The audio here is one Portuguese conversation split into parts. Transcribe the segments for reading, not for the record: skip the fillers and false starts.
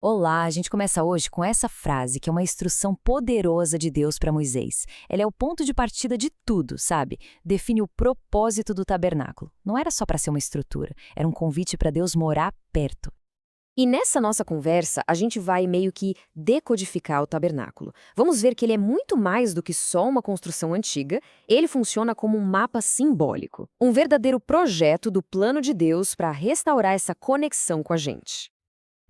Olá, a gente começa hoje com essa frase, que é uma instrução poderosa de Deus para Moisés. Ela é o ponto de partida de tudo, sabe? Define o propósito do tabernáculo. Não era só para ser uma estrutura, era um convite para Deus morar perto. E nessa nossa conversa, a gente vai meio que decodificar o tabernáculo. Vamos ver que ele é muito mais do que só uma construção antiga, ele funciona como um mapa simbólico, um verdadeiro projeto do plano de Deus para restaurar essa conexão com a gente.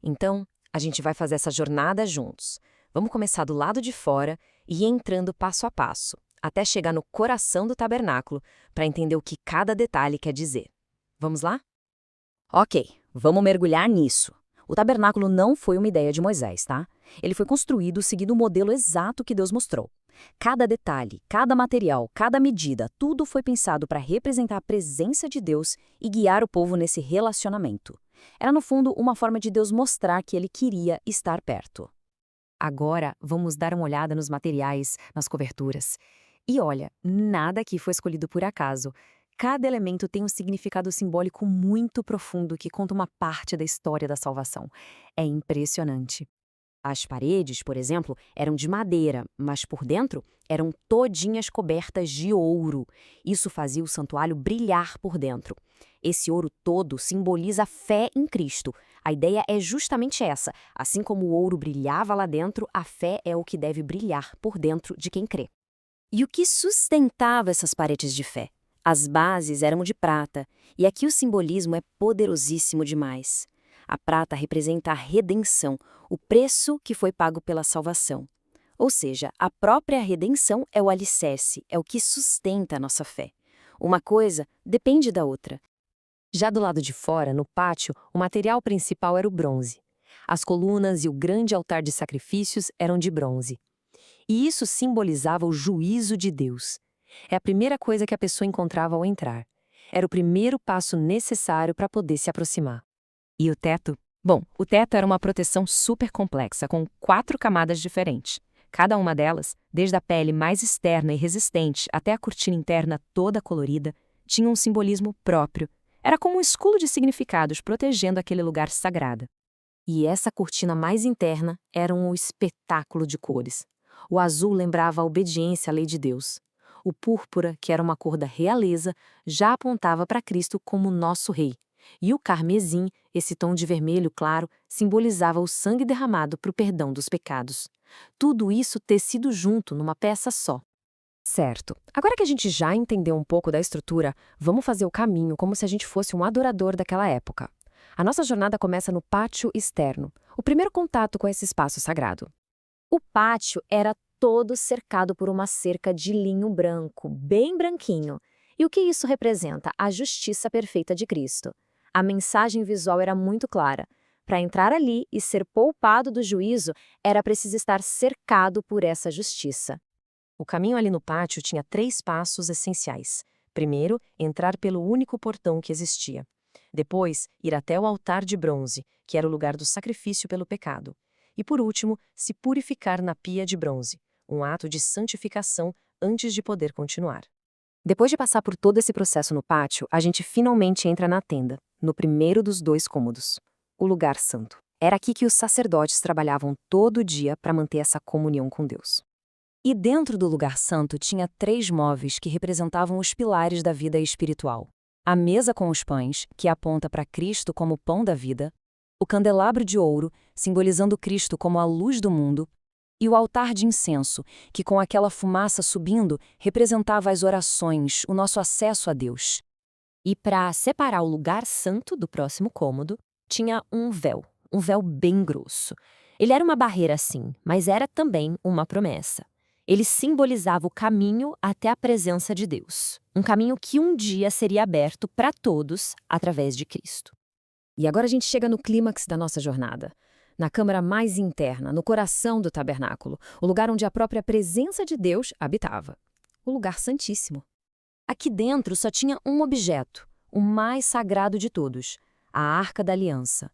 Então, a gente vai fazer essa jornada juntos. Vamos começar do lado de fora e ir entrando passo a passo, até chegar no coração do tabernáculo, para entender o que cada detalhe quer dizer. Vamos lá? Ok, vamos mergulhar nisso. O tabernáculo não foi uma ideia de Moisés, tá? Ele foi construído seguindo o modelo exato que Deus mostrou. Cada detalhe, cada material, cada medida, tudo foi pensado para representar a presença de Deus e guiar o povo nesse relacionamento. Era, no fundo, uma forma de Deus mostrar que ele queria estar perto. Agora, vamos dar uma olhada nos materiais, nas coberturas. E olha, nada aqui foi escolhido por acaso. Cada elemento tem um significado simbólico muito profundo que conta uma parte da história da salvação. É impressionante. As paredes, por exemplo, eram de madeira, mas por dentro eram todinhas cobertas de ouro. Isso fazia o santuário brilhar por dentro. Esse ouro todo simboliza a fé em Cristo. A ideia é justamente essa. Assim como o ouro brilhava lá dentro, a fé é o que deve brilhar por dentro de quem crê. E o que sustentava essas paredes de fé? As bases eram de prata, e aqui o simbolismo é poderosíssimo demais. A prata representa a redenção, o preço que foi pago pela salvação. Ou seja, a própria redenção é o alicerce, é o que sustenta a nossa fé. Uma coisa depende da outra. Já do lado de fora, no pátio, o material principal era o bronze. As colunas e o grande altar de sacrifícios eram de bronze. E isso simbolizava o juízo de Deus. É a primeira coisa que a pessoa encontrava ao entrar. Era o primeiro passo necessário para poder se aproximar. E o teto? Bom, o teto era uma proteção super complexa, com 4 camadas diferentes. Cada uma delas, desde a pele mais externa e resistente até a cortina interna toda colorida, tinha um simbolismo próprio. Era como um escudo de significados protegendo aquele lugar sagrado. E essa cortina mais interna era um espetáculo de cores. O azul lembrava a obediência à lei de Deus. O púrpura, que era uma cor da realeza, já apontava para Cristo como nosso rei. E o carmesim, esse tom de vermelho claro, simbolizava o sangue derramado para o perdão dos pecados. Tudo isso tecido junto numa peça só. Certo. Agora que a gente já entendeu um pouco da estrutura, vamos fazer o caminho como se a gente fosse um adorador daquela época. A nossa jornada começa no pátio externo, o primeiro contato com esse espaço sagrado. O pátio era todo cercado por uma cerca de linho branco, bem branquinho. E o que isso representa? A justiça perfeita de Cristo. A mensagem visual era muito clara. Para entrar ali e ser poupado do juízo, era preciso estar cercado por essa justiça. O caminho ali no pátio tinha 3 passos essenciais. Primeiro, entrar pelo único portão que existia. Depois, ir até o altar de bronze, que era o lugar do sacrifício pelo pecado. E por último, se purificar na pia de bronze, um ato de santificação antes de poder continuar. Depois de passar por todo esse processo no pátio, a gente finalmente entra na tenda, no primeiro dos 2 cômodos, o lugar santo. Era aqui que os sacerdotes trabalhavam todo dia para manter essa comunhão com Deus. E dentro do lugar santo tinha 3 móveis que representavam os pilares da vida espiritual. A mesa com os pães, que aponta para Cristo como o pão da vida, o candelabro de ouro, simbolizando Cristo como a luz do mundo, e o altar de incenso, que com aquela fumaça subindo representava as orações, o nosso acesso a Deus. E para separar o lugar santo do próximo cômodo, tinha um véu bem grosso. Ele era uma barreira sim, mas era também uma promessa. Ele simbolizava o caminho até a presença de Deus, um caminho que um dia seria aberto para todos através de Cristo. E agora a gente chega no clímax da nossa jornada, na câmara mais interna, no coração do tabernáculo, o lugar onde a própria presença de Deus habitava, o lugar santíssimo. Aqui dentro só tinha um objeto, o mais sagrado de todos, a Arca da Aliança.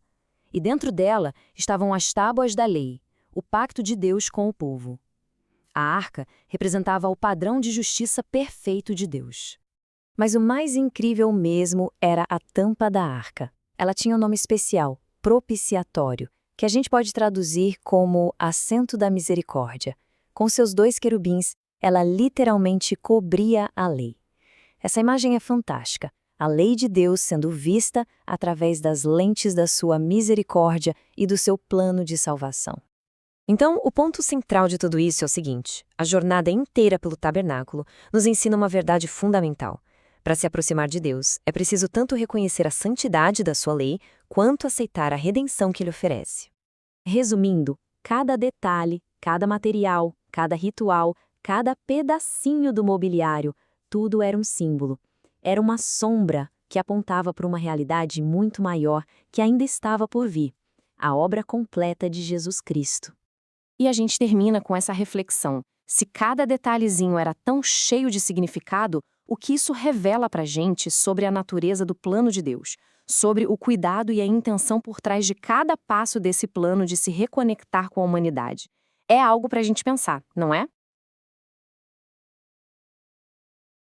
E dentro dela estavam as tábuas da lei, o pacto de Deus com o povo. A arca representava o padrão de justiça perfeito de Deus. Mas o mais incrível mesmo era a tampa da arca. Ela tinha um nome especial, propiciatório, que a gente pode traduzir como assento da misericórdia. Com seus 2 querubins, ela literalmente cobria a lei. Essa imagem é fantástica. A lei de Deus sendo vista através das lentes da sua misericórdia e do seu plano de salvação. Então, o ponto central de tudo isso é o seguinte: a jornada inteira pelo tabernáculo nos ensina uma verdade fundamental. Para se aproximar de Deus, é preciso tanto reconhecer a santidade da sua lei, quanto aceitar a redenção que ele oferece. Resumindo, cada detalhe, cada material, cada ritual, cada pedacinho do mobiliário, tudo era um símbolo. Era uma sombra que apontava para uma realidade muito maior que ainda estava por vir, a obra completa de Jesus Cristo. E a gente termina com essa reflexão. Se cada detalhezinho era tão cheio de significado, o que isso revela para a gente sobre a natureza do plano de Deus, sobre o cuidado e a intenção por trás de cada passo desse plano de se reconectar com a humanidade. É algo para a gente pensar, não é?